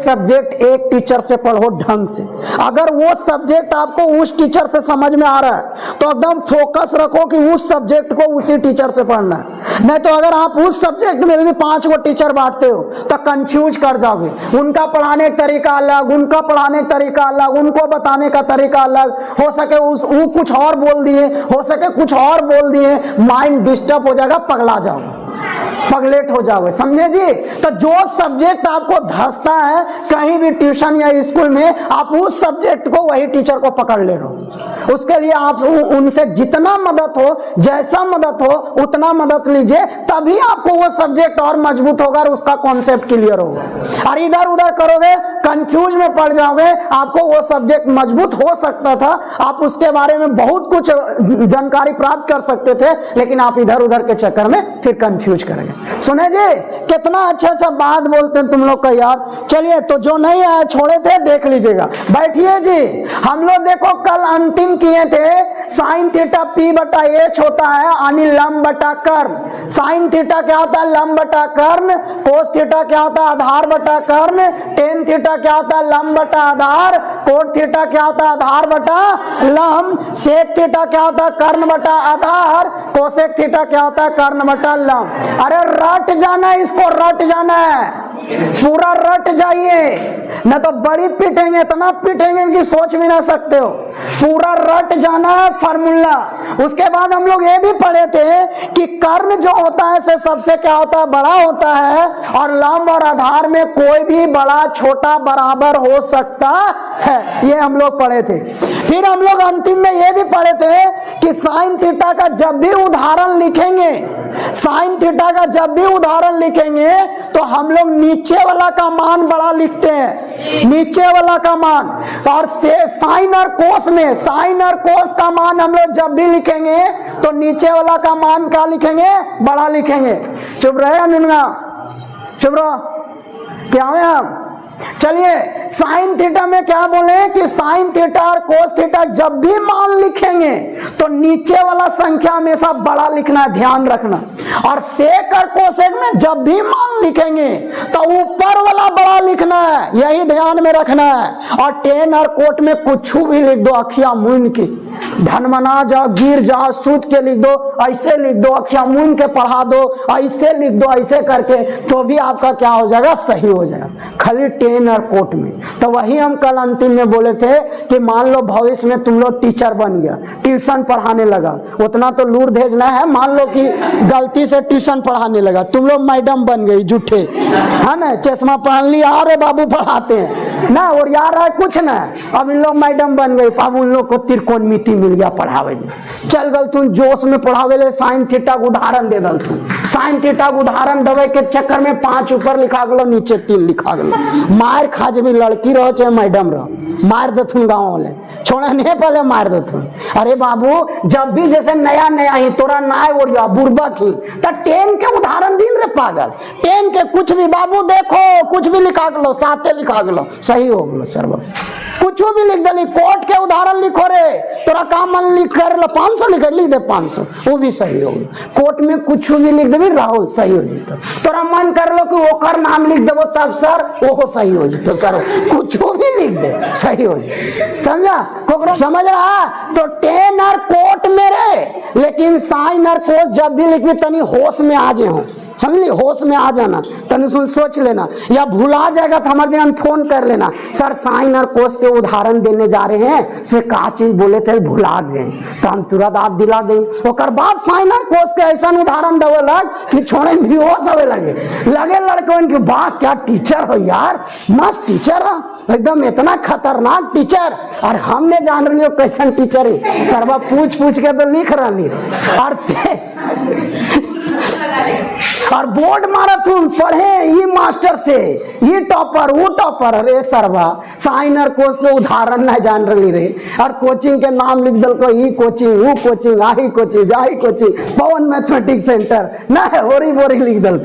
Subject एक teacher से पढ़ो ढंग से। अगर वो सब्जेक्ट आपको उस टीचर से समझ में आ रहा है तो एकदम फोकस रखो कि उस सब्जेक्ट को उसी टीचर से पढ़ना है। नहीं तो अगर आप उस सब्जेक्ट में भी 5 गो टीचर बांटते हो तो कंफ्यूज कर जाओगे। उनका पढ़ाने का तरीका अलग, उनका पढ़ाने का तरीका अलग, उनको बताने का तरीका अलग, हो सके वो कुछ और बोल दिए, हो सके कुछ और बोल दिए, माइंड डिस्टर्ब हो जाएगा, पगला जाओगे, पगलेट हो जाओगे, समझे जी। तो जो सब्जेक्ट आपको धंसता है कहीं भी ट्यूशन या स्कूल में, आप उस सब्जेक्ट को वही टीचर को पकड़ ले रहो। उसके लिए आप उनसे जितना मदद हो, जैसा मदद हो उतना मदद लीजिए, तभी आपको वो सब्जेक्ट और मजबूत होगा और उसका कॉन्सेप्ट क्लियर होगा। और इधर उधर करोगे, कंफ्यूज में पड़ जाओगे। आपको वो सब्जेक्ट मजबूत हो सकता था, आप उसके बारे में बहुत कुछ जानकारी प्राप्त कर सकते थे, लेकिन आप इधर उधर के चक्कर में फिर कंफ्यूज करेंगे। सुने जी, कितना अच्छा अच्छा बात बोलते हैं तुम लोग का यार। चलिए, तो जो नहीं आया छोड़े थे देख लीजिएगा। बैठिए जी। हम लोग देखो कल अंतिम किए थे, साइन थीटा पी बटा एच होता है यानी लंब बटा कर्ण। साइन थीटा क्या होता है? लंब बटा कर्ण। कोस थीटा क्या होता है? आधार बटा कर्ण। टेन थीटा क्या होता है? लंब बटा आधार। कोट थीटा क्या होता है? आधार बटा लंब। सेक थीटा क्या होता है? कर्ण बटा आधार। कोसेक थीटा क्या होता है? कर्ण बटा लंब। अरे रट जाना है, इसको रट जाना है, पूरा रट जाइए, न तो बड़ी पिटेंगे, इतना पिटेंगे कि सोच भी ना सकते हो। पूरा रट जाना है फार्मूला। उसके बाद हम लोग ये भी पढ़े थे कि कर्ण जो होता है से सबसे क्या होता है? बड़ा होता है, और लंब और आधार में कोई भी बड़ा छोटा बराबर हो सकता है, ये हम लोग पढ़े थे। फिर हम लोग अंतिम में ये भी पढ़े थे कि साइन थीटा का जब भी उदाहरण लिखेंगे, साइन थीटा का जब भी उदाहरण लिखेंगे तो हम लोग नीचे वाला का मान बड़ा लिखते हैं, नीचे वाला का मान। और से साइन और कोस में, साइन और कोस का मान हम लोग जब भी लिखेंगे तो नीचे वाला का मान क्या लिखेंगे? बड़ा लिखेंगे। चुप रहे अनुनगा, चुप रहो, क्या है आप? चलिए, साइन थीटा में क्या बोले कि साइन थीटा और कोस थीटा जब भी मान लिखेंगे तो नीचे वाला संख्या हमेशा बड़ा लिखना, ध्यान रखना। और सेक और कोसेक में जब भी मान लिखेंगे तो ऊपर वाला बड़ा लिखना है, यही ध्यान में रखना है। और टेन और कोट में कुछ भी लिख दो, अखिया मून की, धनमना जा, गिर जा, सूत के लिख दो, ऐसे लिख दो, अखिया मून के पढ़ा दो, ऐसे लिख दो, ऐसे करके, तो भी आपका क्या हो जाएगा? सही हो जाएगा, खाली टेन और कोट में। तो वही हम कल अंतिम में बोले थे कि मान लो भविष्य में तुम लोग टीचर बन गया, ट्यूशन पढ़ाने लगा, उतना तो लूर भेजना है। मान लो कि गलती से ट्यूशन पढ़ाने लगा, तुम लोग मैडम बन गई झूठे, है ना, चश्मा पहन लिया, अरे बाबू पढ़ाते हैं ना, और यार है कुछ ना, अब इन लोग मैडम बन गई, अब उन लोग को त्रिकोण मिति मिल गया पढ़ावे में। चल गल तुम जोश में पढ़ावे ले साइन थीटा का उदाहरण दे दल, तू साइन थीटा का उदाहरण देवे के चक्कर में 5 ऊपर लिखा गलो, नीचे 3 लिखा गलो। मार खा जब लड़की रहो चाहे मैडम रहो, मार देथुन गाँव वाले, छोड़ा नहीं पहले मार देथुन। अरे बाबू, जब भी जैसे नया नया ही तोरा नाय ओरिया बुरबा की, तो 10 के उदाहरण दिन रे पागल, 10 के कुछ भी बाबू देखो, कुछ भी लिखा गलो, 7 लिखा गलो, सही हो गलो सर, कुछ भी लिख दली। कोर्ट के उदाहरण लिखो रे, तोरा काम मन लिख कर 500 लिख दे 500, वो भी सही हो। कोर्ट में कुछ भी लिख देवी राहुल, सही हो जीतो। तोरा मन कर लो कि ओकर नाम लिख देवो तब सर, वो सही हो जीतो सर, कुछ भी लिख दे सही हो जी, समझा? समझ रहा? तो 10 और कोर्ट में रे, लेकिन साइन और कोस जब भी लिखवी तनी होश में आ जाओ, समझ, होश में आ जाना, तनी सुन सोच लेना, या भुला जाएगा तो हमारे जगह फोन कर लेना, सर साइन और कोस के उदाहरण देने जा रहे हैं, से का चीज बोले थे भुला गए, तो हम तुरंत आप दिला दें। और बाद साइन और कोस के ऐसा उदाहरण देवे लग कि छोड़े भी होश आवे लगे लड़कों की, बात क्या टीचर हो यार, मस्त टीचर है एकदम, इतना खतरनाक टीचर, और हमने जान रही हो कैसन टीचर है, सरवा पूछ पूछ के तो लिख रही, और से और बोर्ड माराथन पढ़े ये मास्टर से, ये टॉपर वो टॉपर, अरे सरवा साइन और कोस के उदाहरण नहीं जान रही रे, और कोचिंग के नाम लिख दल को, ये कोचिंग वो कोचिंग, आही कोचिंग जाही कोचिंग, पवन मैथमेटिक्स सेंटर ना है, होरी बोरी लिख दल।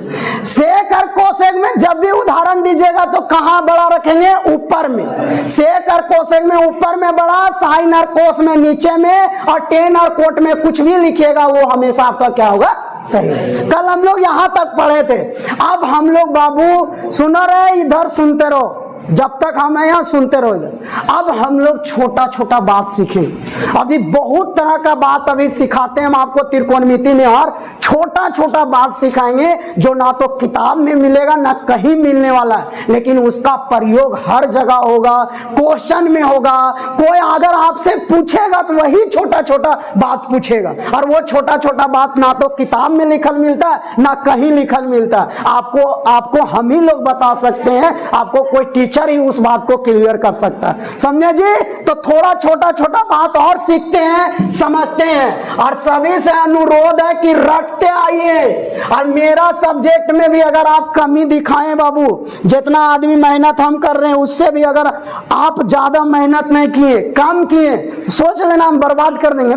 सेक और कोसेक में जब भी उदाहरण दीजिएगा तो कहाँ बड़ा रखेंगे? ऊपर में। सेक और कोसेक में ऊपर में बड़ा, साइन और कोस में नीचे में, और 10 और कोट में कुछ भी लिखिएगा वो हमेशा आपका क्या होगा? सही। कल हम लोग यहाँ तक पढ़े थे। अब हम लोग बाबू सुनो रहे, इधर सुनते रहो, जब तक हम यहाँ सुनते रहोगे। अब हम लोग छोटा छोटा बात सीखें। अभी बहुत तरह का बात अभी सिखाते हैं हम आपको त्रिकोणमिति में, और छोटा छोटा बात सिखाएंगे जो ना तो किताब में मिलेगा ना कहीं मिलने वाला है, लेकिन उसका प्रयोग हर जगह होगा, क्वेश्चन में होगा। कोई अगर आपसे पूछेगा तो वही छोटा छोटा बात पूछेगा, और वो छोटा छोटा बात ना तो किताब में लिखल मिलता है ना कहीं लिखल मिलता है। आपको हम ही लोग बता सकते हैं, आपको कोई टीचर ही उस बात को क्लियर कर सकता है। समझे जी? तो थोड़ा छोटा छोटा बात और सीखते हैं, समझते हैं, और सभी से अनुरोध है कि रटते आइए। और मेरा सब्जेक्ट में भी अगर आप कमी दिखाएं बाबू, जितना आदमी मेहनत हम कर रहे हैं उससे भी अगर आप ज्यादा मेहनत नहीं किए, कम किए, सोच लेना हम बर्बाद कर देंगे।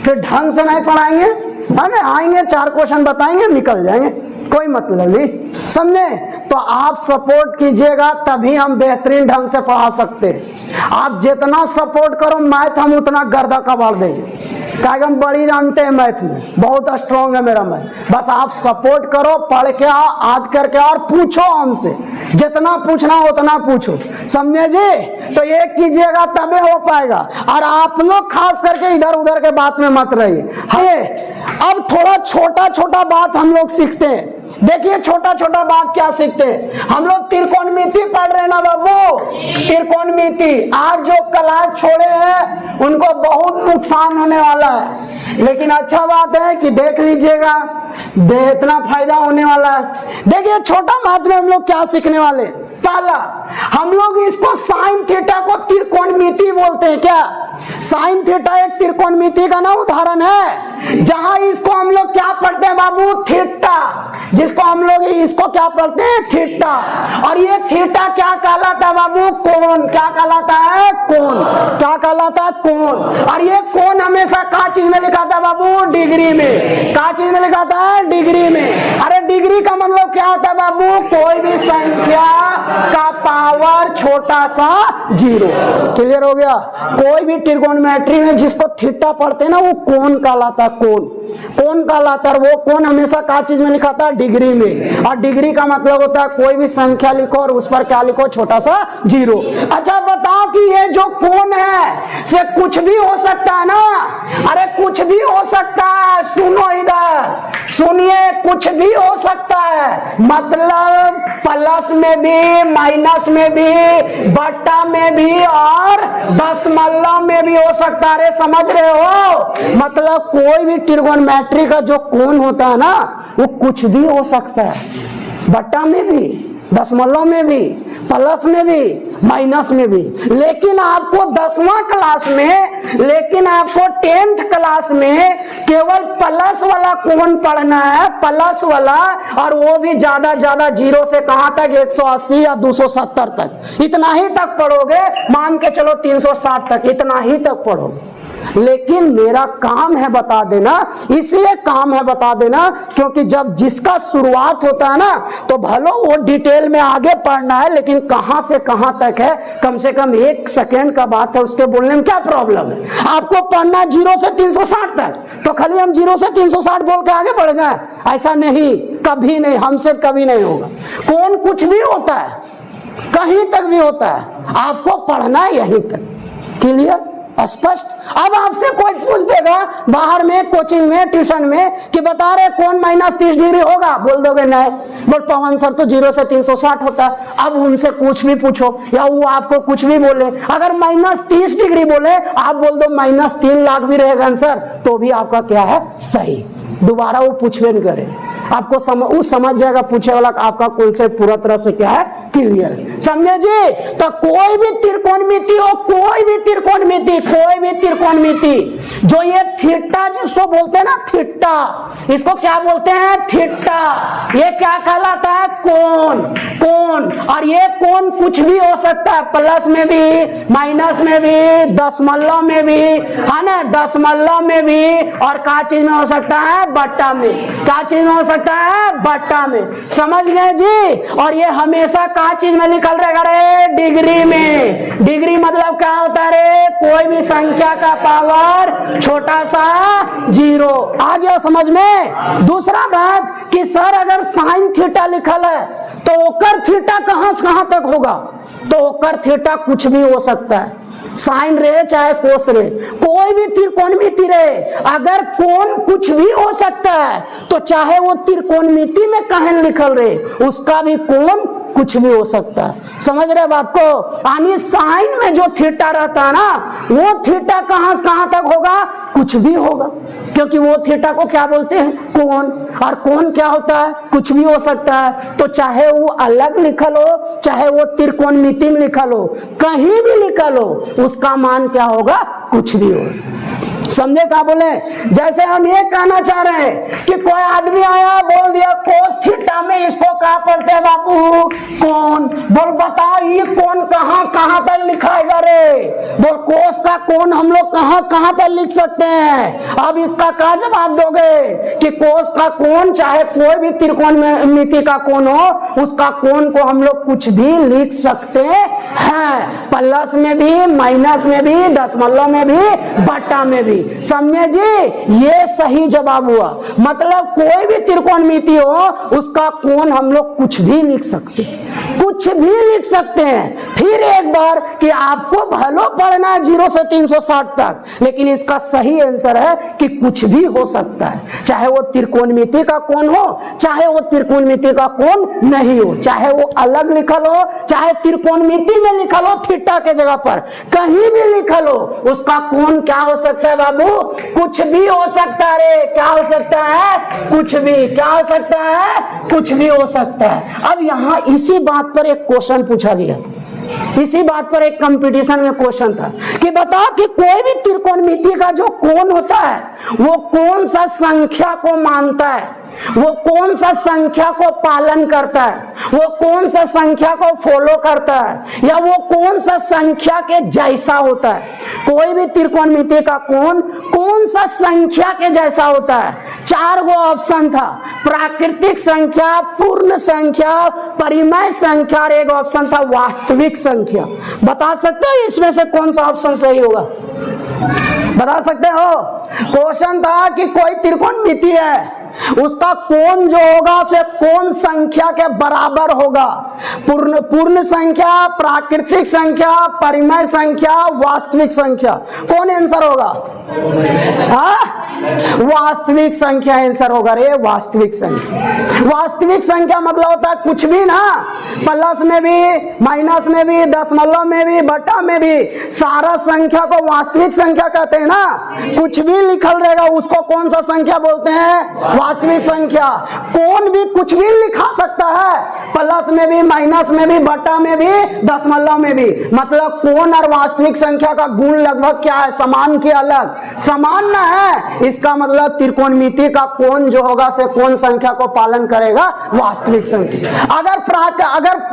फिर ढंग से नहीं पढ़ाएंगे, हमें आएंगे 4 क्वेश्चन बताएंगे निकल जाएंगे, कोई मतलब नहीं। समझे? तो आप सपोर्ट कीजिएगा तभी हम बेहतरीन ढंग से पढ़ा सकते हैं। आप जितना सपोर्ट करो मैथ हम उतना गर्दा कबाड़ देंगे, क्या हम बड़ी जानते हैं मैथ में, बहुत स्ट्रॉन्ग है मेरा मैथ। बस आप सपोर्ट करो, पढ़ के याद करके और पूछो हमसे, जितना पूछना उतना पूछो। समझे जी? तो ये कीजिएगा तभी हो पाएगा। और आप लोग खास करके इधर उधर के बात में मत रहिए। अब थोड़ा छोटा छोटा बात हम लोग सीखते हैं। देखिए छोटा छोटा बात क्या सीखते हैं हम लोग। त्रिकोणमिति पढ़ रहे ना बाबू, त्रिकोणमिति। आज जो क्लास छोड़े हैं उनको बहुत नुकसान होने वाला है, लेकिन अच्छा बात है कि देख लीजिएगा, इतना फायदा होने वाला है। देखिए छोटा बात में हम लोग क्या सीखने वाले। पहला हम लोग इसको साइन थीटा को त्रिकोणमिति बोलते हैं। क्या साइन थीटा एक त्रिकोणमिति का ना उदाहरण है, जहां इसको हम लोग क्या पढ़ते हैं बाबू, थीटा, जिसको हम लोग इसको क्या पढ़ते हैं, थीटा। और ये थीटा क्या कहलाता है बाबू, कोण। क्या कहलाता है, कोण। क्या कहलाता है, कोण। और ये कोण हमेशा क्या चीज में लिखा था बाबू, डिग्री में। क्या चीज में लिखा था, डिग्री में। अरे डिग्री का मतलब क्या होता है बाबू, कोई भी संख्या का पावर छोटा सा 0। क्लियर हो गया? कोई भी त्रिकोणमिति में जिसको थीटा पढ़ते हैं ना वो कोण कहलाता है, कोण। कोण कहलाता है। वो कोण हमेशा क्या चीज में लिखा था, डिग्री में। और डिग्री का मतलब होता है कोई भी संख्या लिखो और उस पर क्या लिखो, छोटा सा 0। अच्छा बताओ कि ये जो कोण है से कुछ भी हो सकता है ना। अरे कुछ भी हो सकता है। सुनो इधर, सुनिए, कुछ भी हो सकता है। मतलब प्लस में भी, माइनस में भी, बट्टा में भी और दशमलव में भी हो सकता है। अरे समझ रहे हो? मतलब कोई भी त्रिकोणमिति का जो कोण होता है ना वो कुछ भी हो सकता है, बट्टा में भी, दशमलव में भी, प्लस में भी, माइनस में भी। लेकिन आपको 10वां क्लास में, लेकिन आपको 10th क्लास में केवल प्लस वाला कोण पढ़ना है, प्लस वाला। और वो भी ज्यादा 0 से कहां तक, 180 या 270 तक, इतना ही तक पढ़ोगे। मान के चलो 360 तक, इतना ही तक पढ़ोगे। लेकिन मेरा काम है बता देना, इसलिए काम है बता देना क्योंकि जब जिसका शुरुआत होता है ना तो भलो वो डिटेल में आगे पढ़ना है, लेकिन कहां से कहां तक है, कम से कम 1 सेकेंड का बात है, उसके बोलने में क्या प्रॉब्लम है। आपको पढ़ना 0 से 360 तक, तो खाली हम 0 से 360 बोल के आगे बढ़ जाए, ऐसा नहीं, कभी नहीं, हमसे कभी नहीं होगा। कौन कुछ भी होता है, कहीं तक भी होता है, आपको पढ़ना है यहीं तक। क्लियर, स्पष्ट? अब आपसे कोई पूछ देगा बाहर में, कोचिंग में, ट्यूशन में कि बता रहे कौन -30 डिग्री होगा, बोल दोगे नहीं, बट पवन सर तो 0 से 360 होता है। अब उनसे कुछ भी पूछो या वो आपको कुछ भी बोले, अगर -30 डिग्री बोले, आप बोल दो -3 लाख भी रहेगा आंसर, तो भी आपका क्या है, सही। दोबारा वो पूछवे नहीं करे, आपको समझ जाएगा पूछे वाला, आपका कुल से पूरा तरह से क्या है, क्लियर। समझे जी? तो कोई भी त्रिकोणमिति हो, कोई भी त्रिकोणमिति, कोई भी त्रिकोणमिति, जो ये थीटा जिसको बोलते हैं ना, थीटा, इसको क्या बोलते हैं, थीटा। ये क्या कहलाता है, कोण। कोण, और ये कोण कुछ भी हो सकता है, प्लस में भी, माइनस में भी, दशमलव में भी, है ना, दशमलव में भी, और क्या चीज में हो सकता है, बट्टा में। क्या चीज में हो सकता है, बट्टा में। समझ गए जी? और ये हमेशा क्या चीज में निकल रहेगा, रे, डिग्री में। डिग्री मतलब क्या होता रे? कोई भी संख्या का पावर छोटा सा 0। आ गया समझ में? दूसरा बात कि सर अगर साइन थीटा लिखल है तो ओकर थीटा कहां से कहां तक होगा? तो ओकर थीटा कुछ भी हो सकता है, साइन रे चाहे कोस रे, कोई भी त्रिकोणमिति रे। अगर कोण कुछ भी हो सकता है तो चाहे वो त्रिकोणमिति में कहन लिखल रे, उसका भी कोण कुछ भी हो सकता है। समझ रहे बात को? यानी साइन में जो थीटा रहता है ना, वो थीटा कहां से कहां तक होगा? कुछ भी होगा, क्योंकि वो थीटा को क्या बोलते हैं? कोण। और कोण क्या होता है? कुछ भी हो सकता है। तो चाहे वो अलग लिखल हो, चाहे वो त्रिकोणमिति में लिखल हो, कहीं भी लिखल हो, उसका मान क्या होगा? कुछ भी होगा। समझे क्या बोले? जैसे हम ये कहना चाह रहे हैं कि कोई आदमी आया बोल दिया कोस थीटा में इसको क्या पढ़ते हैं बाबू? कोण। बोल बताओ ये कोण कहां से कहां तक लिखाएगा रे? बोल कोस का कोण हम लोग कहां से कहां तक लिख सकते हैं? अब इसका क्या जवाब दोगे कि कोस का कोण चाहे कोई भी त्रिकोणमिति का कोण हो, उसका कोण को हम लोग कुछ भी लिख सकते हैं, प्लस में भी, माइनस में भी, दशमलव में भी, बटा में भी। समझे जी? ये सही जवाब हुआ। मतलब कोई भी त्रिकोणमिति हो, उसका कोण हम लोग कुछ भी लिख सकते हैं, कुछ भी लिख सकते हैं। फिर एक बार कि आपको भलो पढ़ना है 0 से 360 तक, लेकिन इसका सही आंसर है कि कुछ भी हो सकता है, चाहे वो त्रिकोणमिति का कोण हो, चाहे वो त्रिकोणमिति का कोण नहीं हो, चाहे वो अलग लिखल हो, चाहे त्रिकोणमिति में लिखल हो थीटा के जगह पर, कहीं भी लिखल हो, उसका कोण क्या हो सकता है बाबू? कुछ भी हो सकता है रे। क्या हो सकता है? कुछ भी। क्या हो सकता है? कुछ भी हो सकता है। अब यहाँ इसी बात पर एक क्वेश्चन पूछा गया, इसी बात पर एक कंपटीशन में क्वेश्चन था कि बताओ कि कोई भी त्रिकोणमिति का जो कोण होता है, वो कौन सा संख्या को मानता है, वो कौन सा संख्या को पालन करता है, वो कौन सा संख्या को फॉलो करता है, या वो कौन सा संख्या के जैसा होता है? कोई भी त्रिकोणमिति का कोण कौन सा संख्या के जैसा होता है? 4 गो ऑप्शन था, प्राकृतिक संख्या, पूर्ण संख्या, परिमेय संख्या, और एक ऑप्शन था वास्तविक संख्या। बता सकते हो इसमें से कौन सा ऑप्शन सही होगा? बता सकते हो? क्वेश्चन था कि कोई त्रिकोणमिति है, उसका कोण जो होगा से कौन संख्या के बराबर होगा? पूर्ण संख्या, प्राकृतिक संख्या, परिमेय संख्या, वास्तविक संख्या। कौन आंसर होगा? वास्तविक संख्या आंसर होगा रे। वास्तविक संख्या, वास्तविक संख्या मतलब होता है कुछ भी ना, प्लस में भी, माइनस में भी, दशमलव में भी, बटा में भी, सारा संख्या को वास्तविक संख्या कहते हैं ना। कुछ भी लिखल रहेगा उसको कौन सा संख्या बोलते हैं? वास्तविक संख्या। कोण भी कुछ भी लिखा सकता है, प्लस में भी, माइनस में भी, बटा में भी, दशमलव में भी। मतलब कोण और वास्तविक संख्या का गुण लगभग क्या है? समान के अलग? समान ना है। इसका मतलब त्रिकोणमिति का कोण जो होगा से कौन संख्या को पालन करेगा? वास्तविक संख्या।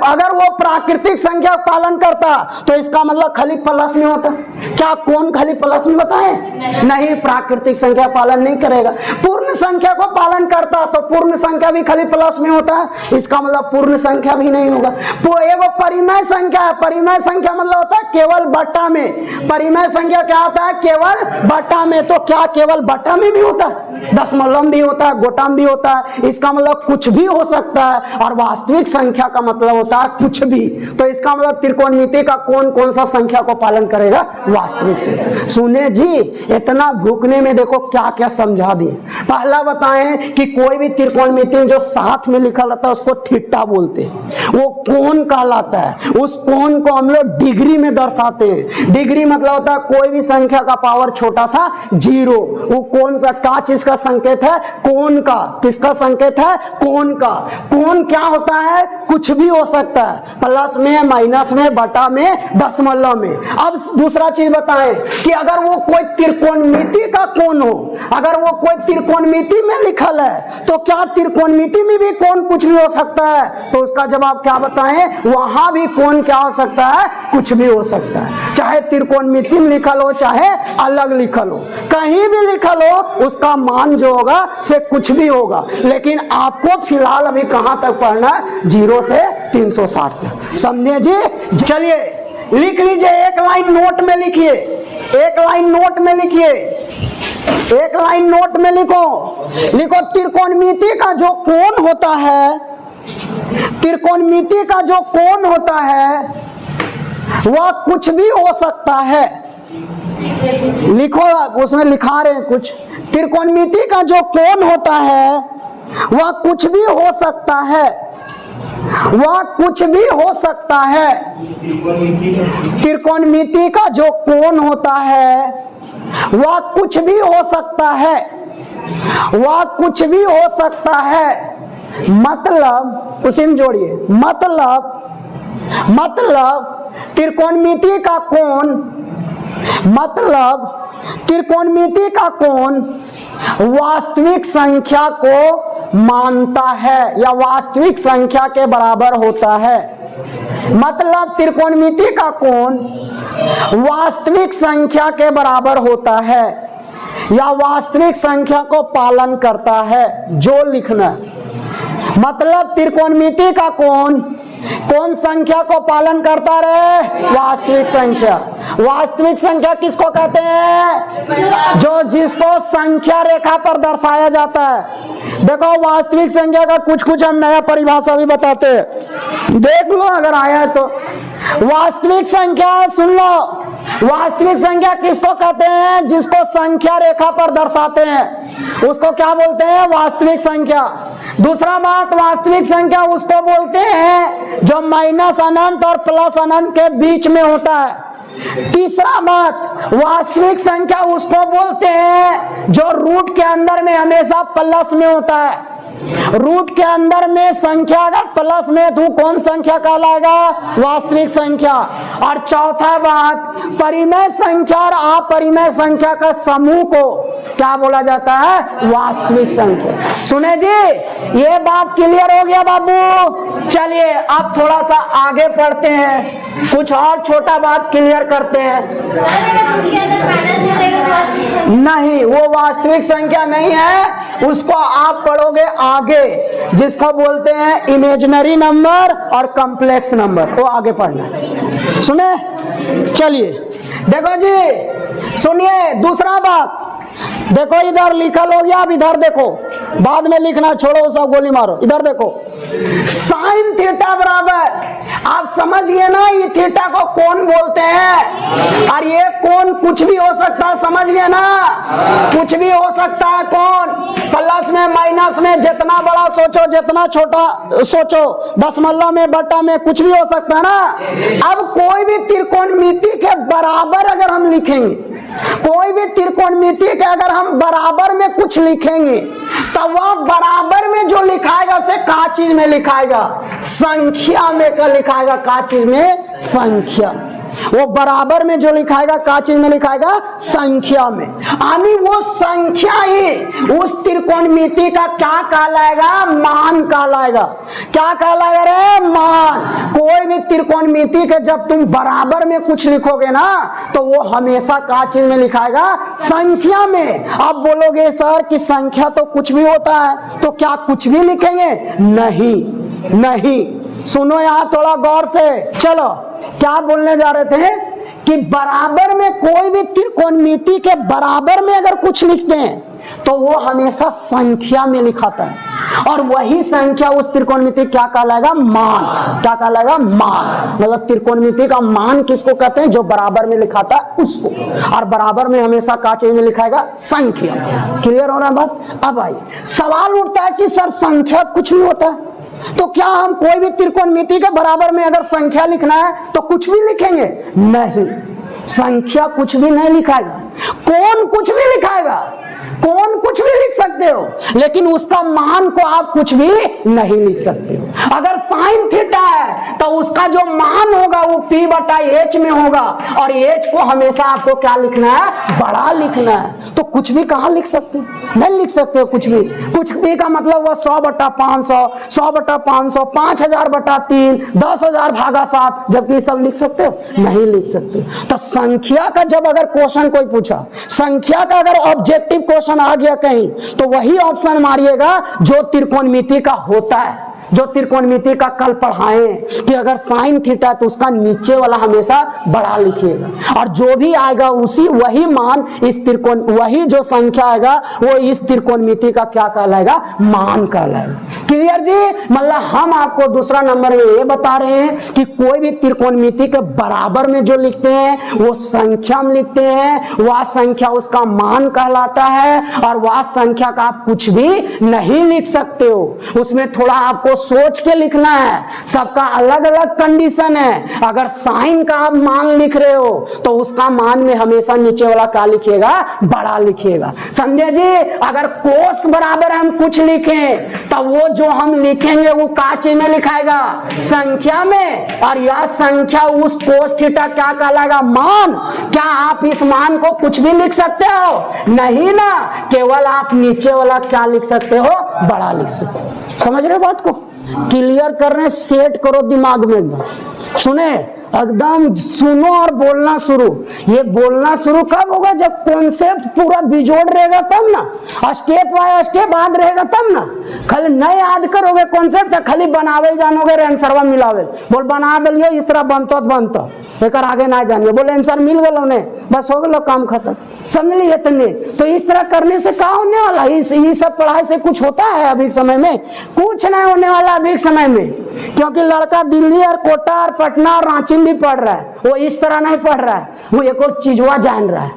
अगर वो प्राकृतिक संख्या पालन करता तो इसका मतलब खाली प्लस में होता। क्या कोण खाली प्लस में बताए? नहीं, प्राकृतिक संख्या पालन नहीं करेगा। पूर्ण संख्या को पालन करता तो पूर्ण संख्या भी खाली प्लस में होता है, इसका मतलब पूर्ण संख्या भी नहीं होगा। तो एगो परिमेय संख्या है, परिमेय संख्या मतलब होता है केवल बटा में। परिमेय संख्या क्या होता है? केवल बटा में। तो क्या केवल बटा में भी होता है? दशमलव भी होता है, गोटा में भी होता है। इसका मतलब कुछ भी हो सकता है। और वास्तविक संख्या का मतलब होता है कुछ भी। तो इसका मतलब त्रिकोणमिति का कौन सा संख्या को पालन करेगा? वास्तविक से। सुने जी, इतना भूखने में देखो क्या क्या समझा दिए। पहला बताएं कि कोई भी त्रिकोणमिति जो साथ में लिखा रहता है उसको थीटा बोलते हैं, वो कोण कहलाता है। उस कोण को हम लोग डिग्री में दर्शाते हैं। डिग्री मतलब होता है कोई भी संख्या का पावर छोटा सा 0। वो कौन सा का चीज का संकेत है? कोण का। किसका संकेत है? कोण का। कोण क्या होता है? कुछ भी हो सकता है, प्लस में, माइनस में, बटा में, दशमलव में। अब दूसरा चीज बताएं कि अगर वो कोई त्रिकोणमिति का कोण हो, अगर वो कोई त्रिकोणमिति में लिखल है तो क्या त्रिकोणमिति में भी कोण कुछ भी हो सकता है? तो उसका जवाब क्या बताएं? वहां भी कोण क्या हो सकता है? कुछ भी हो सकता है। चाहे त्रिकोणमिति में लिखल हो, चाहे अलग लिखल हो, कहीं भी लिखल हो, उसका मान जो होगा से कुछ भी होगा। लेकिन आपको फिलहाल अभी कहां तक पढ़ना है? 0 से 360 तक। समझे जी? चलिए लिख लीजिए, एक लाइन नोट में लिखिए, एक लाइन नोट में लिखिए, एक लाइन नोट में लिखो। लिखो, त्रिकोणमिति का जो कोण होता है, त्रिकोणमिति का जो कोण होता है वह कुछ भी हो सकता है। लिखो, उसमें लिखा रहे हैं कुछ। त्रिकोणमिति का जो कोण होता है वह कुछ भी हो सकता है, वह कुछ भी हो सकता है। त्रिकोणमिति का जो कोण होता है वह कुछ भी हो सकता है, वह कुछ भी हो सकता है। मतलब उसी में जोड़िए, मतलब त्रिकोणमिति का कोण, मतलब त्रिकोणमिति का कोण वास्तविक संख्या को मानता है या वास्तविक संख्या के बराबर होता है। मतलब त्रिकोणमिति का कोण वास्तविक संख्या के बराबर होता है या वास्तविक संख्या को पालन करता है, जो लिखना। मतलब त्रिकोणमिति का कोण कौन संख्या को पालन करता रहे? वास्तविक संख्या। वास्तविक संख्या किसको कहते हैं? जो जिसको संख्या रेखा पर दर्शाया जाता है। देखो, वास्तविक संख्या का कुछ कुछ हम नया परिभाषा भी बताते हैं, देख लो अगर आया है तो। वास्तविक संख्या सुन लो, वास्तविक संख्या किसको कहते हैं? जिसको संख्या रेखा पर दर्शाते हैं उसको क्या बोलते हैं? वास्तविक संख्या। दूसरा बात, वास्तविक संख्या उसको बोलते हैं जो माइनस अनंत और प्लस अनंत के बीच में होता है। तीसरा बात, वास्तविक संख्या उसको बोलते हैं जो रूट के अंदर में हमेशा प्लस में होता है। रूट के अंदर में संख्या अगर प्लस में तो कौन संख्या कहलाएगा? वास्तविक संख्या। और चौथा बात, परिमेय संख्या और अपरिमेय संख्या का समूह को क्या बोला जाता है? वास्तविक संख्या। सुने जी, ये बात क्लियर हो गया बाबू? चलिए अब थोड़ा सा आगे पढ़ते हैं, कुछ और छोटा बात क्लियर करते हैं। नहीं, वो वास्तविक संख्या नहीं है, उसको आप पढ़ोगे आगे, जिसको बोलते हैं इमेजिनरी नंबर और कॉम्प्लेक्स नंबर, वो आगे पढ़ना। सुने, चलिए देखो जी, सुनिए दूसरा बात। देखो इधर लिखल हो गया, अब इधर देखो, बाद में लिखना छोड़ो, सब गोली मारो। इधर देखो, साइन थीटा बराबर, आप समझ गए ना, ये थीटा को कौन बोलते हैं? और ये कौन कुछ भी हो सकता है, समझ गए ना? कुछ भी हो सकता है कौन, प्लस में माइनस में, जितना बड़ा सोचो जितना छोटा सोचो, दशमलव में बटा में, कुछ भी हो सकता है ना। अब कोई भी त्रिकोणमिति के बराबर अगर हम लिखेंगे, कोई भी त्रिकोणमिति के अगर हम बराबर में कुछ लिखेंगे तो वह बराबर में जो लिखाएगा से का चीज में लिखाएगा? संख्या में का लिखाएगा। का चीज में? संख्या। वो बराबर में जो लिखाएगा का चीज में लिखाएगा? संख्या में। यानी वो संख्या ही उस त्रिकोणमिति का क्या कहलाएगा? मान कहलाएगा। क्या कहलाएगा रे? मान। कोई भी त्रिकोणमिति के जब तुम बराबर में कुछ लिखोगे ना तो वो हमेशा का चीज में लिखाएगा? संख्या में। अब बोलोगे सर कि संख्या तो कुछ भी होता है, तो क्या कुछ भी लिखेंगे? नहीं, नहीं। सुनो यहाँ थोड़ा गौर से, चलो क्या बोलने जा रहे थे कि बराबर में कोई भी त्रिकोणमिति के बराबर में अगर कुछ लिखते हैं तो वो हमेशा संख्या में लिखाता है, और वही संख्या उस त्रिकोणमिति क्या कहलाएगा? मान। क्या कहलाएगा? मान। मतलब त्रिकोणमिति का मान किसको कहते हैं? जो बराबर में लिखाता है उसको, और बराबर में हमेशा का चीज में लिखाएगा? संख्या। क्लियर हो रहा है बात? अब आई सवाल उठता है कि सर संख्या कुछ भी होता है, तो क्या हम कोई भी त्रिकोणमिति के बराबर में अगर संख्या लिखना है तो कुछ भी लिखेंगे? नहीं, संख्या कुछ भी नहीं लिखाएगा। कौन कुछ भी लिखाएगा? कौन कुछ भी लिख सकते हो, लेकिन उसका मान को आप कुछ भी नहीं लिख सकते हो। अगर साइन थीटा है तो उसका जो मान होगा वो p बटा h में होगा, और h को हमेशा आपको क्या लिखना है? बड़ा लिखना है। तो कुछ भी कहाँ लिख सकते हो? नहीं लिख सकते हो कुछ भी। कुछ भी का मतलब हुआ 100 बटा 500, 100 बटा 500, 5000 बटा 3, 10,000 भागा 7, जबकि सब लिख सकते हो? नहीं लिख सकते। तो संख्या का जब अगर क्वेश्चन कोई पूछा, संख्या का अगर ऑब्जेक्टिव क्वेश्चन आ गया कहीं, तो वही ऑप्शन मारिएगा जो त्रिकोणमिति का होता है। जो त्रिकोणमिति का कल पढ़ाए कि अगर साइन थीटा तो उसका नीचे वाला हमेशा बड़ा लिखिएगा, और जो भी आएगा उसी वही मान इस त्रिकोण, वही जो संख्या आएगा वो इस त्रिकोणमिति का क्या कहलाएगा, मान कहलाएगा। क्लियर जी? मतलब हम आपको दूसरा नंबर में ये बता रहे हैं कि कोई भी त्रिकोणमिति के बराबर में जो लिखते हैं वो संख्या में लिखते हैं, वह संख्या उसका मान कहलाता है, और वह संख्या का आप कुछ भी नहीं लिख सकते हो, उसमें थोड़ा आपको सोच के लिखना है, सबका अलग अलग कंडीशन है। अगर साइन का आप मान लिख रहे हो तो उसका मान में हमेशा नीचे वाला क्या लिखिएगा, बड़ा लिखिएगा, समझे जी? अगर कोस बराबर हम कुछ लिखें तो वो जो हम लिखेंगे वो काचे में लिखाएगा, संख्या में, और यह संख्या उस कोस थीटा क्या कहलाएगा, मान। क्या आप इस मान को कुछ भी लिख सकते हो? नहीं ना, केवल आप नीचे वाला क्या लिख सकते हो, बड़ा लिख सकते हो। समझ रहे हो बात को? क्लियर करने, सेट करो दिमाग में एकदम, सुने एकदम, सुनो और बोलना शुरू। ये बोलना शुरू कब होगा, जब कॉन्सेप्ट पूरा बिजोड़ रहेगा तब ना, स्टेप बाय स्टेप याद रहेगा तब ना। खाली नहीं याद करोगे कॉन्सेप्ट, खाली बनावे जानोगे, आंसरवा मिलावे, बोल बना दिलिए इस तरह बनता बनता, एक आगे ना जानिए, बोले आंसर मिल गए उन्हें, बस हो गया काम खत्म, समझ लीजिए तने। तो इस तरह करने से क्या होने वाला, ये सब पढ़ाई से कुछ होता है अभी समय में? कुछ नहीं होने वाला अभी समय में, क्योंकि लड़का दिल्ली और कोटा और पटना और रांची भी पढ़ रहा है, वो इस तरह नहीं पढ़ रहा है, वो एक चीजवा जान रहा है,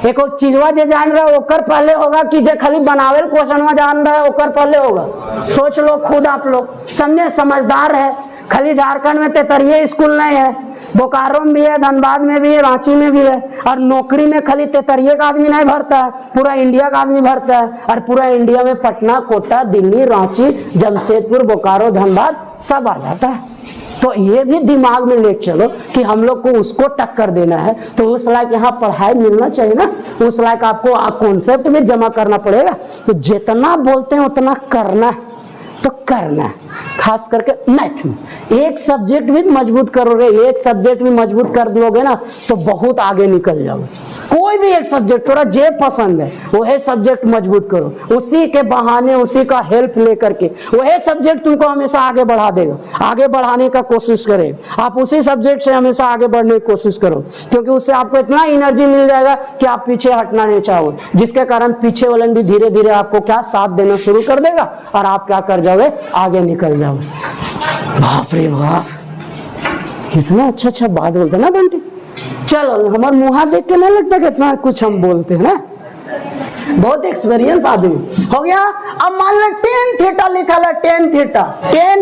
एक चीजवा जो जान रहा है ओकर पहले होगा कि जो खाली बनावेल क्वेश्चनवा जान रहा है ओकर पहले होगा। सोच लो खुद आप लोग, समझे? समझदार है। खाली झारखंड में तेतरिया स्कूल नहीं है, बोकारो में भी है, धनबाद में भी है, रांची में भी है, और नौकरी में खाली तेतरिया का आदमी नहीं भरता है, पूरा इंडिया का आदमी भरता है, और पूरा इंडिया में पटना, कोटा, दिल्ली, रांची, जमशेदपुर, बोकारो, धनबाद सब आ जाता है। तो ये भी दिमाग में ले चलो कि हम लोग को उसको टक्कर देना है, तो उस लायक यहाँ पढ़ाई मिलना चाहिए ना, उस लायक आपको कॉन्सेप्ट भी जमा करना पड़ेगा। तो जितना बोलते हैं उतना करना है, तो करना है, खास करके मैथ में। एक सब्जेक्ट भी मजबूत करोगे, एक सब्जेक्ट भी मजबूत कर लोगे ना तो बहुत आगे निकल जाओगे। कोई भी एक सब्जेक्ट थोड़ा जे पसंद है वही सब्जेक्ट मजबूत करो, उसी के बहाने, उसी का हेल्प लेकर के वह एक सब्जेक्ट तुमको हमेशा आगे बढ़ा देगा। आगे बढ़ाने का कोशिश करें आप, उसी सब्जेक्ट से हमेशा आगे बढ़ने की कोशिश करो, क्योंकि उससे आपको इतना एनर्जी मिल जाएगा कि आप पीछे हटना नहीं चाहोगे, जिसके कारण पीछे वाले भी धीरे धीरे आपको क्या साथ देना शुरू कर देगा, और आप क्या कर जाओगे, आगे निकल जाओगे। बाप रे बाप, कितना अच्छा अच्छा बात बोलते ना बंटी। चलो हमारे मुँह देख के नहीं लगता कितना कुछ हम बोलते हैं ना, बहुत एक्सपीरियंस आदमी हो गया। अब मान लो टेन थीटा लिखा है, टेन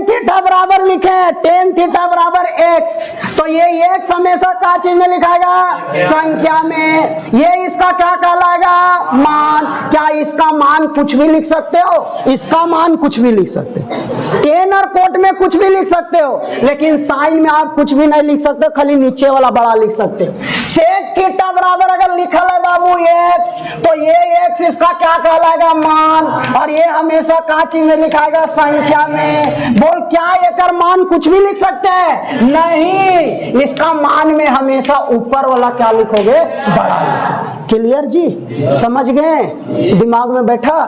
थीटा बराबर लिखे हैं, टेन थीटा बराबर एक्स, तो ये एक्स हमेशा क्या चीज में लिखाएगा, संख्या में। ये इसका क्या कहलाएगा, मान। क्या इसका मान कुछ भी लिख सकते हो, इसका मान कुछ भी लिख सकते हो, टेन और कोट में कुछ भी लिख सकते हो, लेकिन साइन में आप कुछ भी नहीं लिख सकते, खाली नीचे वाला बड़ा लिख सकते हो। सेक थीटा बराबर अगर लिखा है बाबू एक्स, तो ये एक्स इसका क्या कहलाएगा, मान, और ये हमेशा क्या चीज में लिखाएगा, संख्या में। बोल क्या एकर मान कुछ भी लिख सकते हैं, नहीं, इसका मान में हमेशा ऊपर वाला क्या लिखोगे, बड़ा लिखोगे। क्लियर जी, समझ गए, दिमाग में बैठा।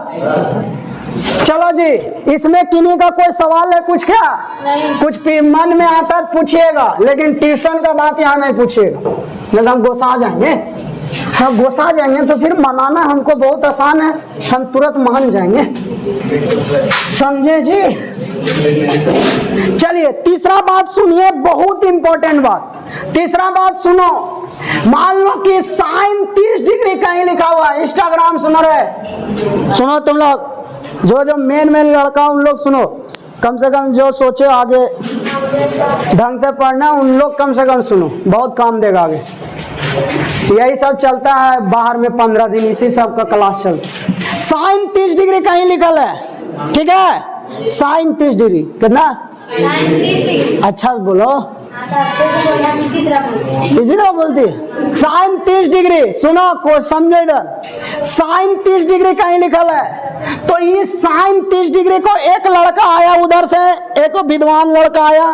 चलो जी, इसमें किन्हीं का कोई सवाल है कुछ, क्या नहीं। कुछ मन में आता है पूछिएगा, लेकिन ट्यूशन का बात यहाँ नहीं पूछिएगा, नहीं हम गुस्सा जाएंगे। हम गुस्सा जाएंगे तो फिर मनाना हमको बहुत आसान है, हम तुरंत मान जाएंगे, समझे जी। चलिए तीसरा बात सुनिए, बहुत इंपॉर्टेंट बात। तीसरा बात सुनो, मान लो कि साइन 30 डिग्री कहीं लिखा हुआ है, इंस्टाग्राम सुनो रहे, सुनो तुम लोग, जो मेन लड़का उन लोग सुनो, कम से कम जो सोचे आगे ढंग से पढ़ना उन लोग कम से कम सुनो, बहुत काम देगा आगे। यही सब चलता है बाहर में 15 दिन, इसी सब का क्लास चलता है। साइन 30 डिग्री कहीं लिखल है, ठीक है, साइन 30 डिग्री कितना, अच्छा बोलो, इसी तरह बोलती है, साइन 30 डिग्री। सुनो को समझो इधर, साइन 30 डिग्री कहीं लिखल है, तो इस साइन 30 डिग्री को एक लड़का आया उधर से, एक विद्वान लड़का आया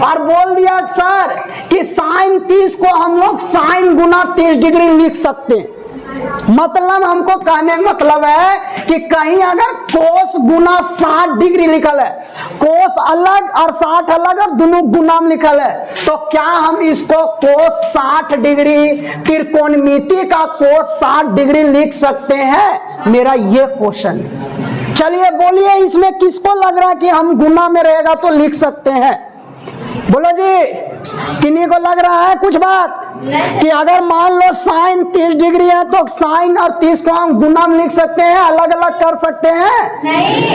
और बोल दिया सर कि साइन 30 को हम लोग साइन गुना 30 डिग्री लिख सकते हैं। मतलब हमको कहने का मतलब है कि कहीं अगर कोस गुना 60 डिग्री लिखल है, कोस अलग और 60 अलग और दोनों गुना में लिखल है, तो क्या हम इसको कोस 60 डिग्री त्रिकोणमिति का कोस 60 डिग्री लिख सकते हैं? मेरा ये क्वेश्चन। चलिए बोलिए, इसमें किसको लग रहा है कि हम गुना में रहेगा तो लिख सकते हैं? बोलो जी, किन्हीं को लग रहा है कुछ बात कि अगर मान लो साइन 30 डिग्री है तो साइन और 30 को हम गुना में लिख सकते हैं, अलग अलग कर सकते हैं?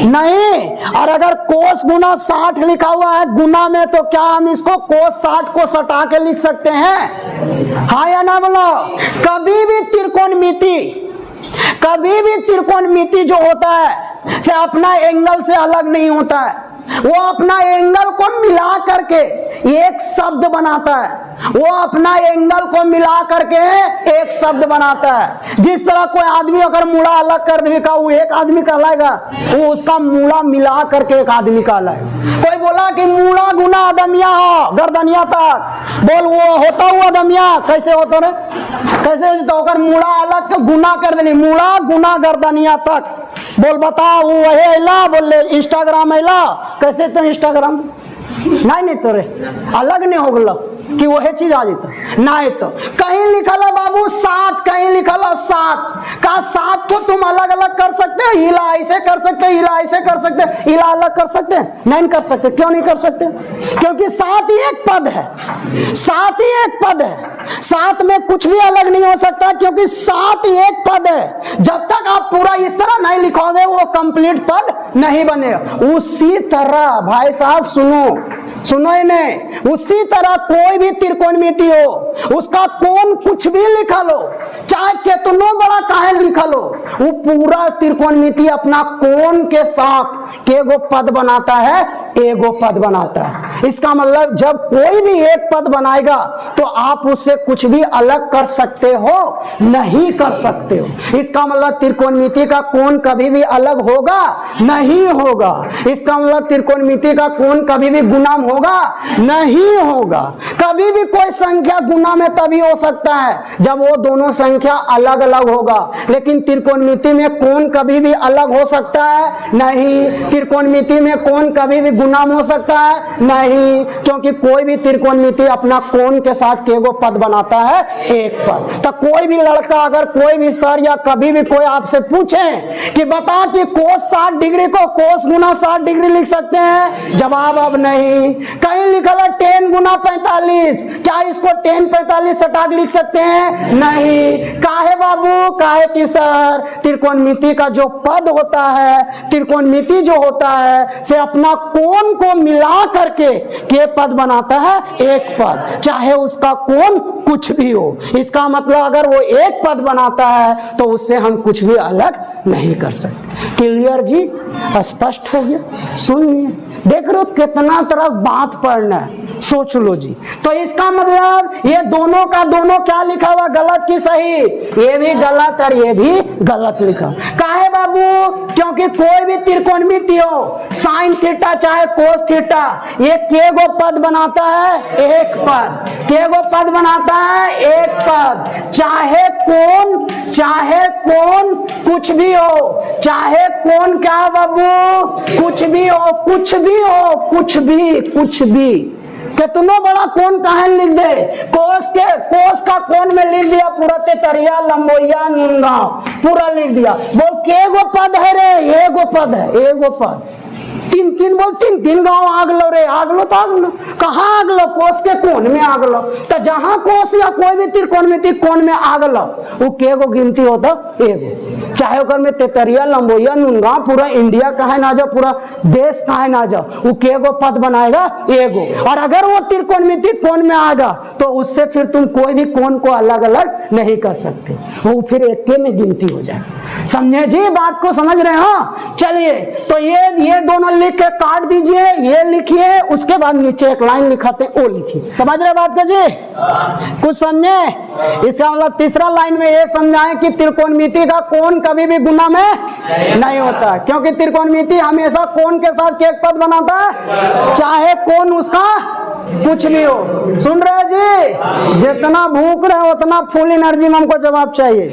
नहीं। और अगर कोस गुना 60 लिखा हुआ है गुना में, तो क्या हम इसको कोस 60 को सटा के लिख सकते हैं? हाँ या ना बोलो। कभी भी त्रिकोणमिति जो होता है से अपना एंगल से अलग नहीं होता है, वो अपना एंगल को मिला करके एक शब्द बनाता है, वो अपना एंगल को मिला करके एक शब्द बनाता है। जिस तरह कोई आदमी अगर मूड़ा अलग कर देगा वो एक आदमी कहलाएगा, वो उसका मूड़ा मिला करके एक आदमी कहलाएगा। कोई बोला कि मूड़ा गुना अदमिया हो गर्दनिया तक, बोल वो होता हुआ अदमिया कैसे होता रे? कैसे तो अगर मूड़ा अलग तो गुना कर देनी, मूड़ा गुना गर्दनिया तक, बोल बता वो वही अला, बोले इंस्टाग्राम अला, कैसे तो इंस्टाग्राम नहीं तो रे अलग नहीं हो गलो कि वही चीज आ जाता नहीं। तो कहीं लिखल है बाबू 7, कहीं लिखल है 7 का 7 को तुम अलग अलग कर सकते हो, हिला ऐसे कर सकते हो, हिला ऐसे कर सकते हो, हिला अलग कर सकते हैं? नहीं कर सकते। क्यों नहीं कर सकते? क्योंकि 7 ही एक पद है, 7 ही एक पद है, 7 में कुछ भी अलग नहीं हो सकता क्योंकि 7 ही एक पद है। जब तक आप पूरा इस तरह नहीं लिखोगे वो कंप्लीट पद नहीं बनेगा। उसी तरह भाई साहब सुनो इन्हें, उसी तरह कोई भी त्रिकोणमिति हो उसका कोण कुछ भी लिखा लो, चाहे कितना बड़ा काहे लिखा लो, वो पूरा त्रिकोणमिति अपना कोण के साथ एगो पद बनाता है, एगो पद बनाता है। इसका मतलब जब कोई भी एक पद बनाएगा तो आप उससे कुछ भी अलग कर सकते हो? नहीं कर सकते हो। इसका मतलब त्रिकोणमिति का कोण कभी भी अलग होगा? नहीं होगा। इसका मतलब त्रिकोणमिति का कोण कभी भी गुना में होगा? नहीं होगा। कभी भी कोई संख्या गुना में तभी हो सकता है जब वो दोनों संख्या अलग अलग होगा, लेकिन त्रिकोणमिति में कोण कभी भी अलग हो सकता है? नहीं। त्रिकोणमिति में कोण कभी भी गुना में हो सकता है? नहीं, क्योंकि कोई भी त्रिकोणमिति अपना कोण के साथ एगो पद बनाता है, एक पद। तो कोई भी लड़का अगर कोई भी सर या कभी भी कोई आपसे पूछे कि बता कि कोस 60 डिग्री को कोस गुना 60 डिग्री लिख सकते हैं? जवाब अब नहीं। कहीं लिखा है 10 गुना 45, क्या इसको 10 45 सटा लिख सकते हैं? नहीं। काहे बाबू? काहे कि सर त्रिकोणमिति का जो पद होता है, त्रिकोणमिति जो होता है से अपना कोण को मिला करके के पद बनाता है एक पद, चाहे उसका कोण कुछ भी हो। इसका मतलब अगर वो एक पद बनाता है तो उससे हम कुछ भी अलग नहीं कर सकते। क्लियर जी? स्पष्ट हो गया? सुन लिए, देख रहे हो कितना तरह बात पढ़ना है, सोच लो जी। तो इसका मतलब ये दोनों का दोनों क्या लिखा हुआ, गलत की सही? ये भी गलत और ये भी गलत लिखा। काहे बाबू? क्योंकि कोई भी त्रिकोणमिति हो, साइन थीटा चाहे कोस थीटा, ये केगो पद बनाता है? एक पद। केगो पद बनाता है? एक पद। चाहे कोण कुछ भी हो, चाहे कोण क्या बाबू कुछ भी हो, कुछ भी हो, कुछ भी कितना बड़ा कोण काहे लिख दे? कोस का कोण में लिख दिया पूरा तेतरिया लंबोइया नुनगांव पूरा लिख दिया। वो केगो पद है रे? एगो पद है, एगो पद। तीन गांव आगलो रे, आगलो तो आगलो कहाँ आगलो? कोस के कोण में आगलो। तो जहां कोस या कोई भी त्रिकोणमिति कोण में आगलो वो केगो गिनती होता? एगो। चाहे ओकर में तेतरिया लंबोइया नुनगांव पूरा इंडिया कहे ना जाओ, पूरा देश कहे ना जाओ, वो केगो पद बनाएगा? एगो। और अगर वो त्रिकोणमिति कोण में आएगा तो उससे फिर तुम कोई भी कोण को अलग अलग नहीं कर सकते, वो फिर एक में गिनती हो जाए। समझे जी? बात को समझ रहे हो? चलिए, तो ये दोनों लिख के काट दीजिए, ये लिखिए, उसके बाद नीचे एक लाइन लिखाते हैं, वो लिखिए। समझ रहे बात को जी? कुछ समझे? इसका मतलब तीसरा लाइन में ये समझाएं कि त्रिकोणमिति का कोण कभी भी गुना में नहीं होता, क्योंकि त्रिकोणमिति हमेशा कोण के साथ एक पद बनाता है, चाहे कोण उसका कुछ भी हो। सुन रहे जी, जितना भूख रहे हो उतना फुल एनर्जी में हमको जवाब चाहिए,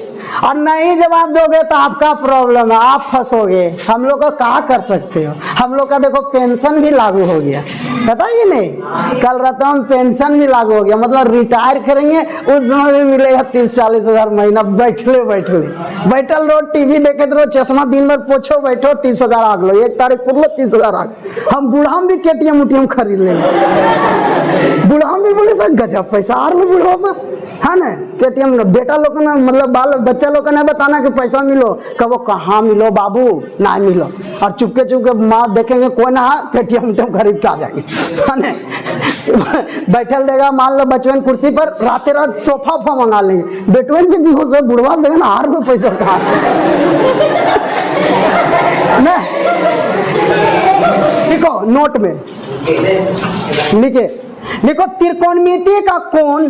और नहीं जवाब दोगे तो आपका प्रॉब्लम है, आप फंसोगे। हम लोग का क्या कर सकते हो, हम लोग का देखो पेंशन भी लागू हो गया, पता ही नहीं, कल रात में पेंशन भी लागू हो गया, मतलब रिटायर करेंगे उस समय भी मिलेगा 30-40 हजार महीना, बैठल रहो टीवी देखे रहो, चश्मा दिन भर पोछो बैठो, 30,000 आग लो, 1 तारीख पूर्व 30,000 आग। हम बूढ़ा भी KTM उटीएम खरीद लेंगे, बूढ़ा भी बोले सर गजब पैसा आ रहा बूढ़ा बस, है ना। KTM बेटा लोग ना, मतलब बाल बच्चा लोग ने बताना कि पैसा मिलो, कहो कहाँ मिलो बाबू, ना मिलो, और चुपके चुपके माँ देखेंगे कोई ना KTM खरीद के आ जाएंगे, है ना। बैठल देगा मान लो बचवन कुर्सी पर, रात रात सोफा मंगा लेंगे, बेटवन के बेहोश हो बुढ़वा से ना हार पैसा कहा ना। देखो नोट में लिखो त्रिकोणमिति का कोण,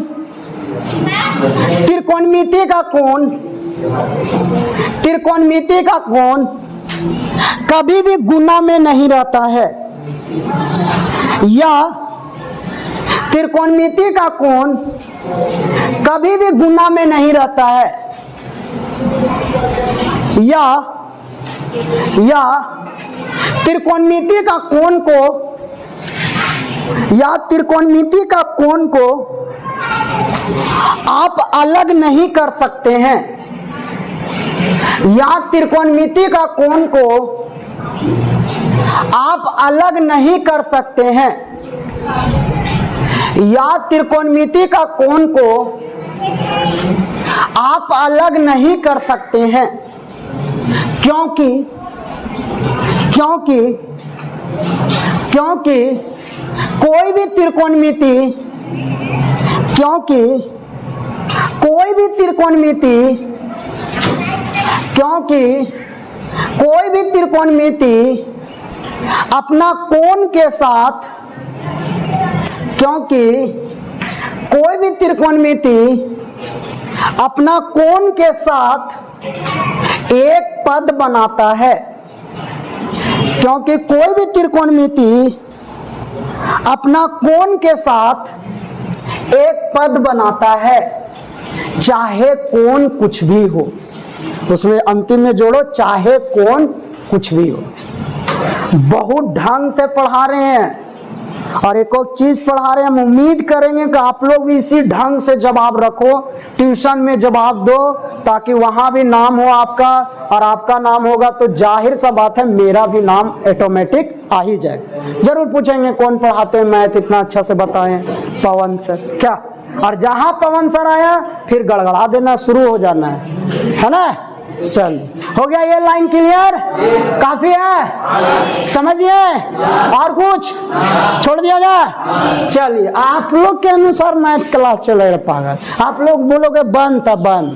त्रिकोणमिति का कोण, त्रिकोणमिति का कोण कभी भी गुना में नहीं रहता है, या त्रिकोणमिति का कोण कभी भी गुना में नहीं रहता है, या त्रिकोणमिति का कोण को, या त्रिकोणमिति का कोण को आप अलग नहीं कर सकते हैं, या त्रिकोणमिति का कोण को आप अलग नहीं कर सकते हैं, या त्रिकोणमिति का कोण को आप अलग नहीं कर सकते हैं, क्योंकि क्योंकि क्योंकि कोई भी त्रिकोणमिति, क्योंकि कोई भी त्रिकोणमिति, क्योंकि कोई भी त्रिकोणमिति अपना कोण के साथ, क्योंकि कोई भी त्रिकोणमिति अपना कोण के साथ एक पद बनाता है, क्योंकि कोई भी त्रिकोणमिति अपना कोण के साथ एक पद बनाता है, चाहे कोण कुछ भी हो, उसमें अंतिम में जोड़ो चाहे कोण कुछ भी हो। बहुत ढंग से पढ़ा रहे हैं, और एक और चीज पढ़ा रहे हैं, हम उम्मीद करेंगे कि आप लोग भी इसी ढंग से जवाब रखो, ट्यूशन में जवाब दो, ताकि वहां भी नाम हो आपका, और आपका नाम होगा तो जाहिर सा बात है मेरा भी नाम ऑटोमेटिक आ ही जाए। जरूर पूछेंगे कौन पढ़ाते हैं मैथ इतना अच्छा से बताएं, पवन सर क्या, और जहां पवन सर आया फिर गड़गड़ा देना शुरू हो जाना है ना। चल हो गया, ये लाइन क्लियर काफी है, समझिए, और कुछ छोड़ दिया जाए। चलिए आप लोग के अनुसार मैथ क्लास चले पागल, आप लोग बोलोगे बंद तब बंद।